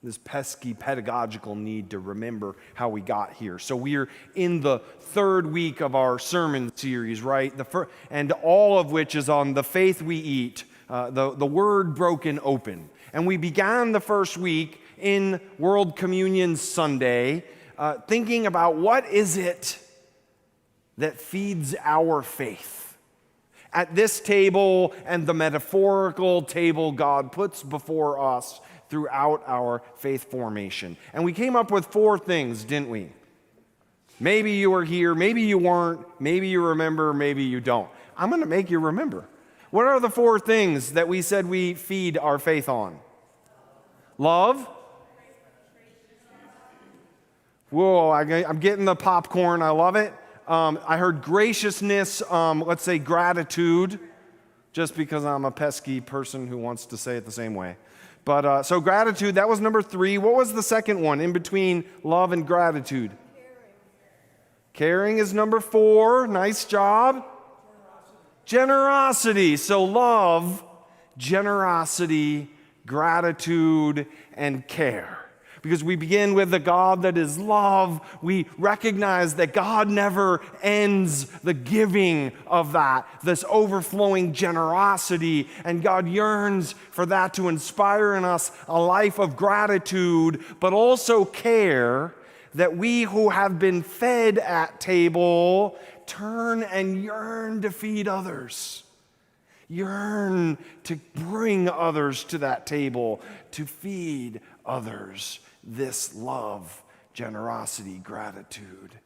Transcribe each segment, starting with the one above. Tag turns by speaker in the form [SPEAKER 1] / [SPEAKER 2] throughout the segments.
[SPEAKER 1] this pesky pedagogical need to remember how we got here. So we're in the third week of our sermon series, right? And all of which is on the faith we eat, the word broken open. And we began the first week in World Communion Sunday, thinking about what is it that feeds our faith. At this table and the metaphorical table God puts before us throughout our faith formation. And we came up with 4 things, didn't we? Maybe you were here, maybe you weren't, maybe you remember, maybe you don't. I'm going to make you remember. What are the 4 things that we said we feed our faith on? Love. Whoa, I'm getting the popcorn. I love it. I heard graciousness, let's say gratitude, just because I'm a pesky person who wants to say it the same way. But so gratitude, that was number 3. What was the second one in between love and gratitude? Caring is number 4. Nice job. Generosity. So love, generosity, gratitude, and care. Because we begin with the God that is love. We recognize that God never ends the giving of that, this overflowing generosity. And God yearns for that to inspire in us a life of gratitude, but also care, that we who have been fed at table turn and yearn to feed others. Yearn to bring others to that table, to feed others. This love, generosity, gratitude,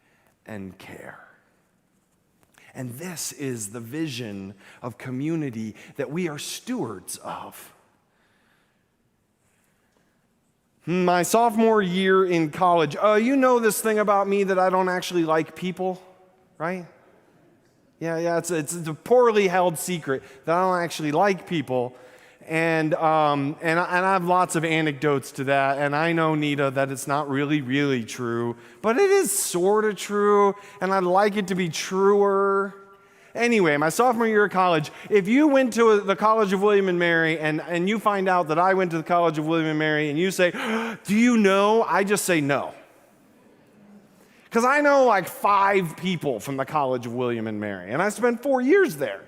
[SPEAKER 1] and care. And this is the vision of community that we are stewards of. My sophomore year in college, you know this thing about me that I don't actually like people, right? Yeah, it's a poorly held secret that I don't actually like people. And I have lots of anecdotes to that, and I know, Nita, that it's not really true, but it is sort of true, and I'd like it to be truer. Anyway, my sophomore year of college, if you went to the College of William and Mary, and you find out that I went to the College of William and Mary, and you say, do you know? I just say no. Because I know like 5 people from the College of William and Mary, and I spent 4 years there.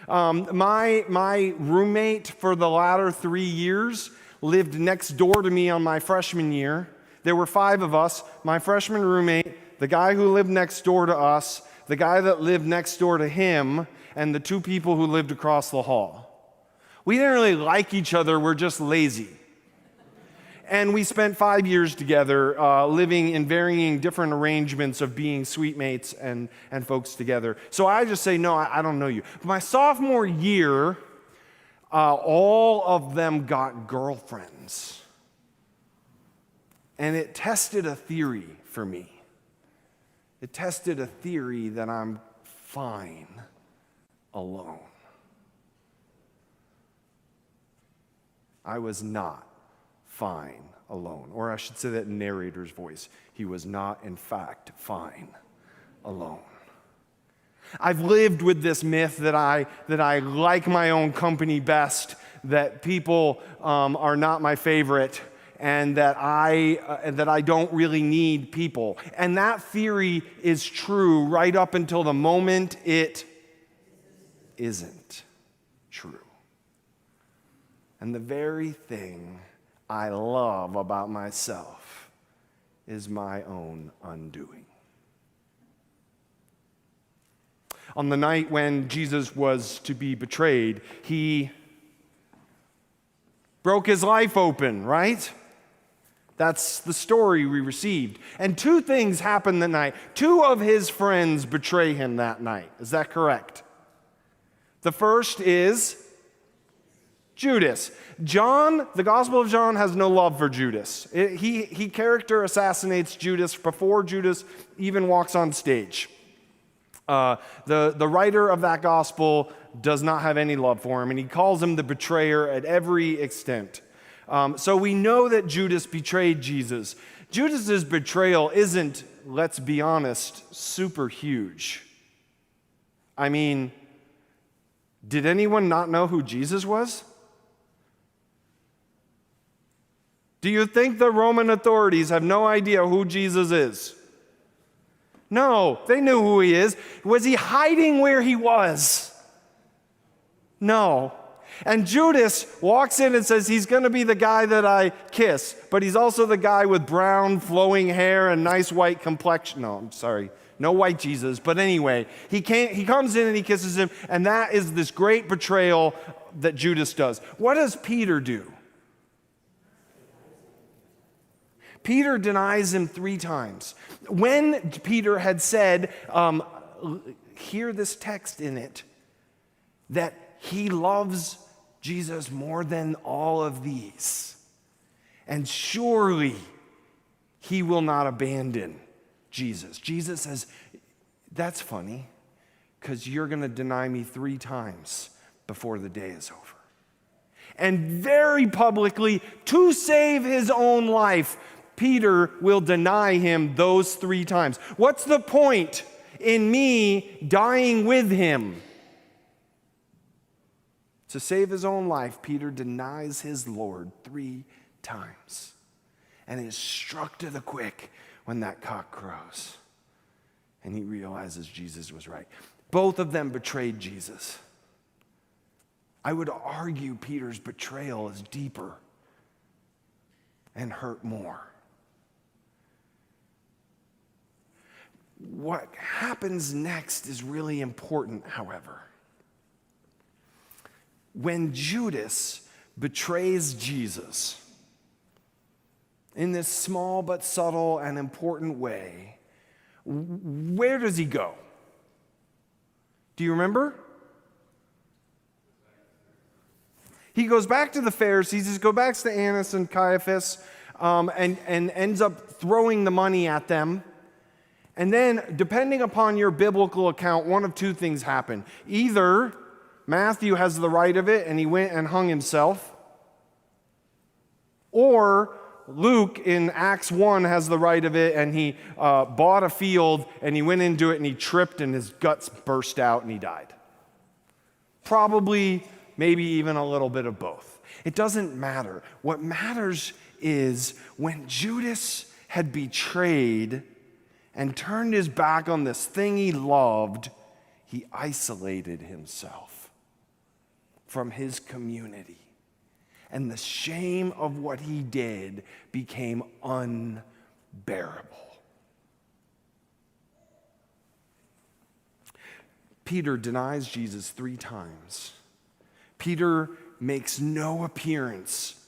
[SPEAKER 1] My roommate for the latter 3 years lived next door to me on my freshman year. There were 5 of us, my freshman roommate, the guy who lived next door to us, the guy that lived next door to him, and the 2 people who lived across the hall. We didn't really like each other, we're just lazy. And we spent 5 years together, living in varying different arrangements of being suite mates and folks together. So I just say, no, I don't know you. But my sophomore year, all of them got girlfriends. And it tested a theory for me. It tested a theory that I'm fine alone. I was not fine alone. Or I should say that in narrator's voice. He was not, in fact, fine alone. I've lived with this myth that I like my own company best, that people are not my favorite, and that I don't really need people. And that theory is true right up until the moment it isn't true. And the very thing I love about myself is my own undoing. On the night when Jesus was to be betrayed, he broke his life open, right? That's the story we received. And 2 things happened that night. 2 of his friends betray him that night. Is that correct? The first is Judas. John, the Gospel of John, has no love for Judas. He character assassinates Judas before Judas even walks on stage. The writer of that gospel does not have any love for him, and he calls him the betrayer at every extent. So we know that Judas betrayed Jesus. Judas's betrayal isn't, let's be honest, super huge. I mean, did anyone not know who Jesus was? Do you think the Roman authorities have no idea who Jesus is? No, they knew who he is. Was he hiding where he was? No. And Judas walks in and says he's going to be the guy that I kiss, but he's also the guy with brown flowing hair and nice white complexion. No, I'm sorry. No white Jesus. But anyway, he comes in and he kisses him, and that is this great betrayal that Judas does. What does Peter do? Peter denies him 3 times. When Peter had said, hear this text in it, that he loves Jesus more than all of these. And surely he will not abandon Jesus. Jesus says, that's funny, because you're going to deny me 3 times before the day is over. And very publicly, to save his own life, Peter will deny him those 3 times. What's the point in me dying with him? To save his own life, Peter denies his Lord 3 times and is struck to the quick when that cock crows. And he realizes Jesus was right. Both of them betrayed Jesus. I would argue Peter's betrayal is deeper and hurt more. What happens next is really important, however. When Judas betrays Jesus in this small but subtle and important way, where does he go? Do you remember? He goes back to the Pharisees. He goes back to Annas and Caiaphas and ends up throwing the money at them. And then, depending upon your biblical account, one of 2 things happen. Either Matthew has the right of it and he went and hung himself, or Luke in Acts 1 has the right of it and he bought a field and he went into it and he tripped and his guts burst out and he died. Probably, maybe even a little bit of both. It doesn't matter. What matters is when Judas had betrayed and turned his back on this thing he loved, he isolated himself from his community. And the shame of what he did became unbearable. Peter denies Jesus 3 times. Peter makes no appearance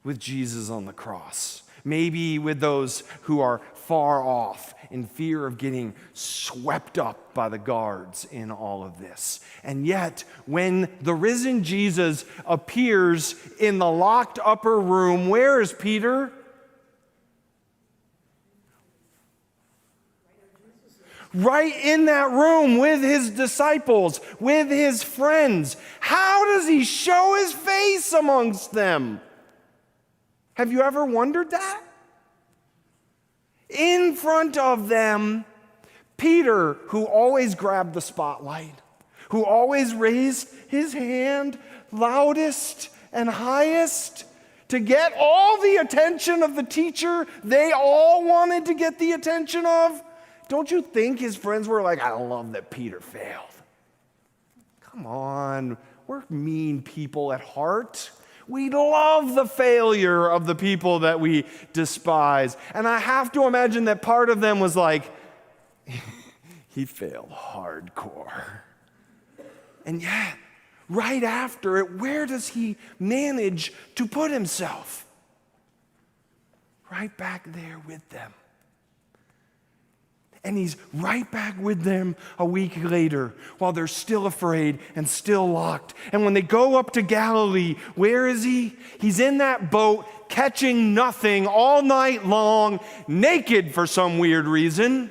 [SPEAKER 1] with Jesus on the cross. Maybe with those who are far off in fear of getting swept up by the guards in all of this. And yet, when the risen Jesus appears in the locked upper room, where is Peter? Right in that room with his disciples, with his friends. How does he show his face amongst them? Have you ever wondered that? In front of them, Peter, who always grabbed the spotlight, who always raised his hand loudest and highest to get all the attention of the teacher they all wanted to get the attention of. Don't you think his friends were like, I love that Peter failed? Come on, we're mean people at heart. We love the failure of the people that we despise. And I have to imagine that part of them was like, he failed hardcore. And yet, right after it, where does he manage to put himself? Right back there with them. And he's right back with them a week later while they're still afraid and still locked. And when they go up to Galilee, where is he? He's in that boat catching nothing all night long, naked for some weird reason,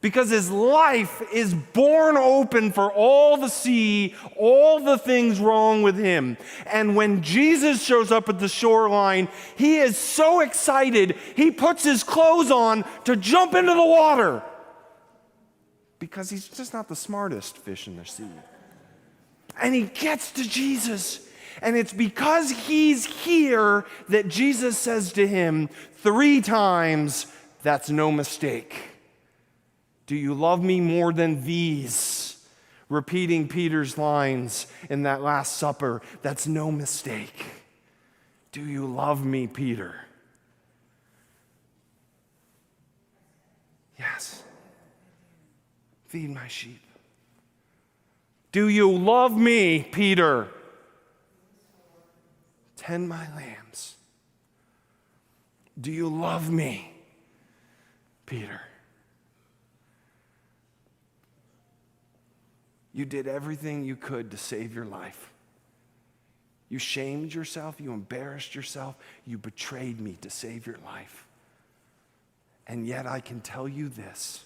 [SPEAKER 1] because his life is born open for all to see, all the things wrong with him. And when Jesus shows up at the shoreline, he is so excited, he puts his clothes on to jump into the water because he's just not the smartest fish in the sea. And he gets to Jesus, And it's because he's here that Jesus says to him 3 times, that's no mistake. Do you love me more than these? Repeating Peter's lines in that Last Supper, that's no mistake. Do you love me, Peter? Yes. Feed my sheep. Do you love me, Peter? Tend my lambs. Do you love me, Peter? You did everything you could to save your life. You shamed yourself, you embarrassed yourself, you betrayed me to save your life. And yet I can tell you this,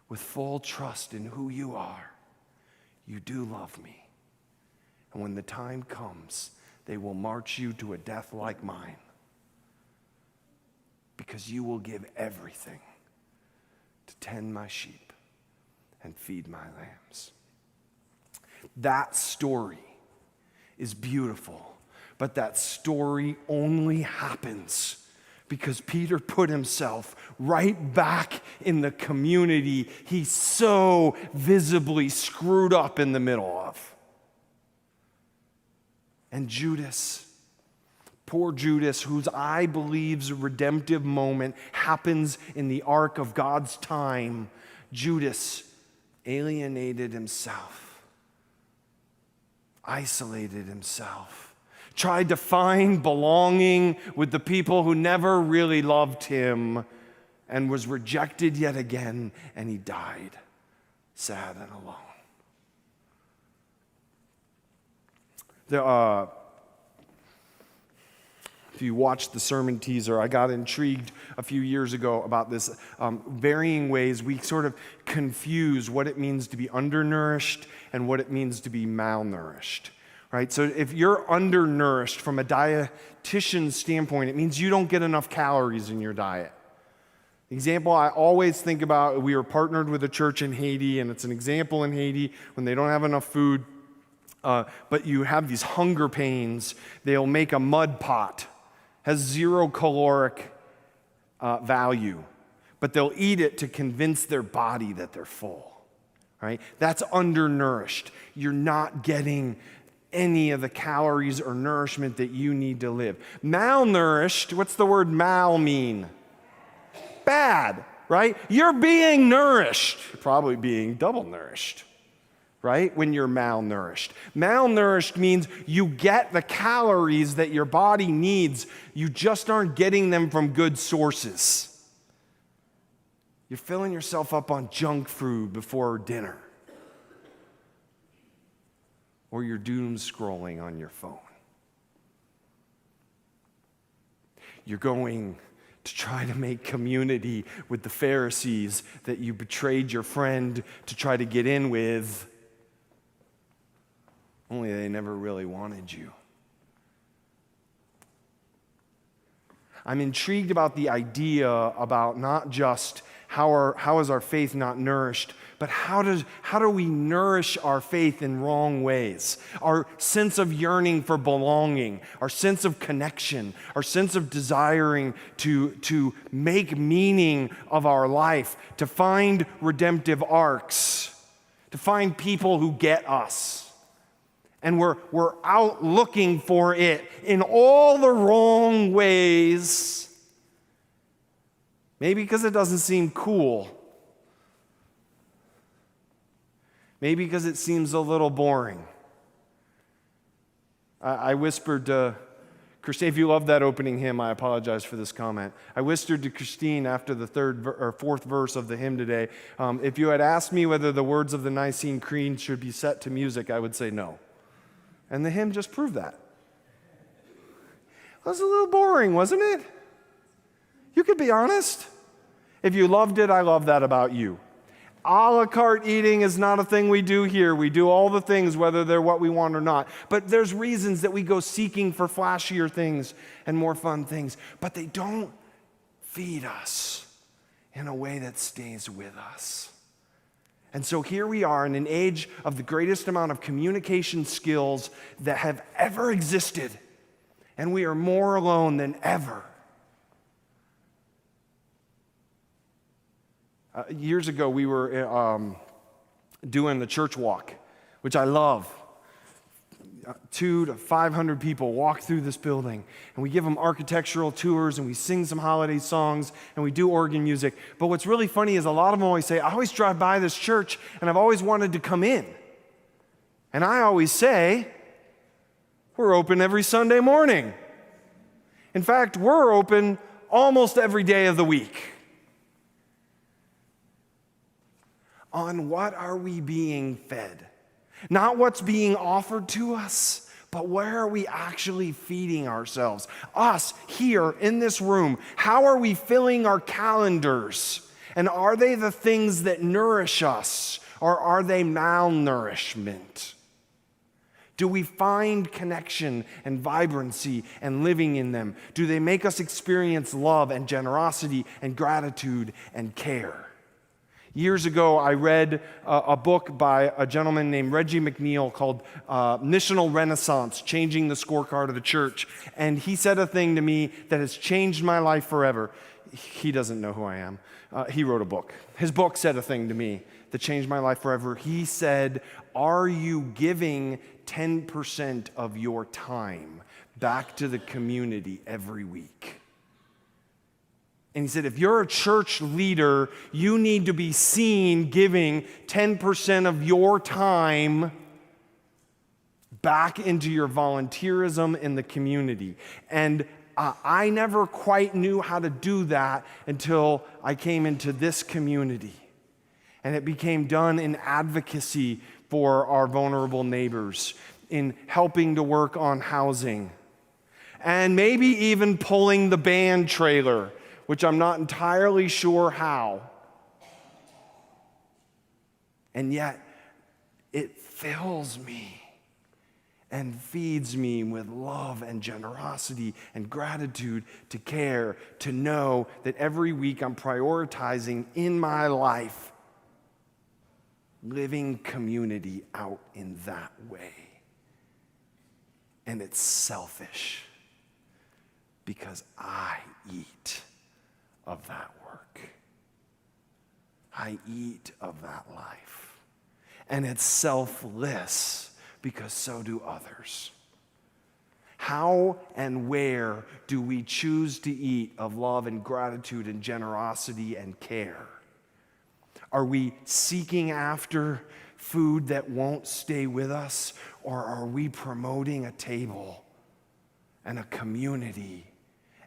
[SPEAKER 1] with full trust in who you are, you do love me. And when the time comes, they will march you to a death like mine, because you will give everything to tend my sheep and feed my lambs. That story is beautiful, but that story only happens because Peter put himself right back in the community he so visibly screwed up in the middle of. And Judas, poor Judas, whose I believe's redemptive moment happens in the arc of God's time, Judas alienated himself, isolated himself, tried to find belonging with the people who never really loved him, and was rejected yet again, and he died sad and alone. If you watched the sermon teaser, I got intrigued a few years ago about this varying ways we sort of confuse what it means to be undernourished and what it means to be malnourished. Right? So if you're undernourished from a dietitian's standpoint, it means you don't get enough calories in your diet. The example I always think about, we were partnered with a church in Haiti, and it's an example in Haiti when they don't have enough food, but you have these hunger pains, they'll make a mud pot, has 0 caloric value, but they'll eat it to convince their body that they're full. Right? That's undernourished. You're not getting any of the calories or nourishment that you need to live. Malnourished, what's the word mal mean? Bad, right? You're being nourished, probably being double nourished, right? When you're malnourished. Malnourished means you get the calories that your body needs, you just aren't getting them from good sources. You're filling yourself up on junk food before dinner. Or you're doom scrolling on your phone. You're going to try to make community with the Pharisees that you betrayed your friend to try to get in with, only they never really wanted you. I'm intrigued about the idea about not just how is our faith not nourished, but how do we nourish our faith in wrong ways? Our sense of yearning for belonging, our sense of connection, our sense of desiring to make meaning of our life, to find redemptive arcs, to find people who get us. And we're out looking for it in all the wrong ways. Maybe because it doesn't seem cool. Maybe because it seems a little boring. I whispered to Christine, if you love that opening hymn, I apologize for this comment. I whispered to Christine after the 4th verse of the hymn today, if you had asked me whether the words of the Nicene Creed should be set to music, I would say no. And the hymn just proved that. It was a little boring, wasn't it? You could be honest. If you loved it, I love that about you. A la carte eating is not a thing we do here. We do all the things, whether they're what we want or not. But there's reasons that we go seeking for flashier things and more fun things. But they don't feed us in a way that stays with us. And so here we are in an age of the greatest amount of communication skills that have ever existed, and we are more alone than ever. Years ago, we were doing the church walk, which I love. 200 to 500 people walk through this building, and we give them architectural tours, and we sing some holiday songs, and we do organ music. But what's really funny is a lot of them always say, I always drive by this church, and I've always wanted to come in. And I always say, we're open every Sunday morning. In fact, we're open almost every day of the week. On what are we being fed? Not what's being offered to us, but where are we actually feeding ourselves? Us here in this room, how are we filling our calendars? And are they the things that nourish us, or are they malnourishment? Do we find connection and vibrancy and living in them? Do they make us experience love and generosity and gratitude and care? Years ago, I read a book by a gentleman named Reggie McNeil called Missional Renaissance, Changing the Scorecard of the Church. And he said a thing to me that has changed my life forever. He doesn't know who I am. He wrote a book. His book said a thing to me that changed my life forever. He said, are you giving 10% of your time back to the community every week? And he said, if you're a church leader, you need to be seen giving 10% of your time back into your volunteerism in the community. And I never quite knew how to do that until I came into this community. And it became done in advocacy for our vulnerable neighbors, in helping to work on housing, and maybe even pulling the band trailer, which I'm not entirely sure how. And yet, it fills me and feeds me with love and generosity and gratitude, to care, to know that every week I'm prioritizing in my life living community out in that way. And it's selfish because I eat of that work. I eat of that life. And it's selfless because so do others. How and where do we choose to eat of love and gratitude and generosity and care? Are we seeking after food that won't stay with us, or are we promoting a table and a community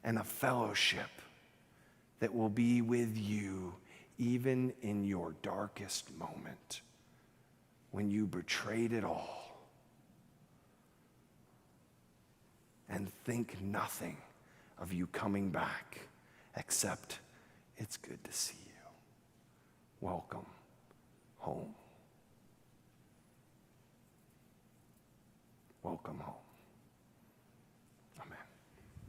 [SPEAKER 1] and a fellowship that will be with you even in your darkest moment, when you betrayed it all and think nothing of you coming back except it's good to see you. Welcome home. Welcome home.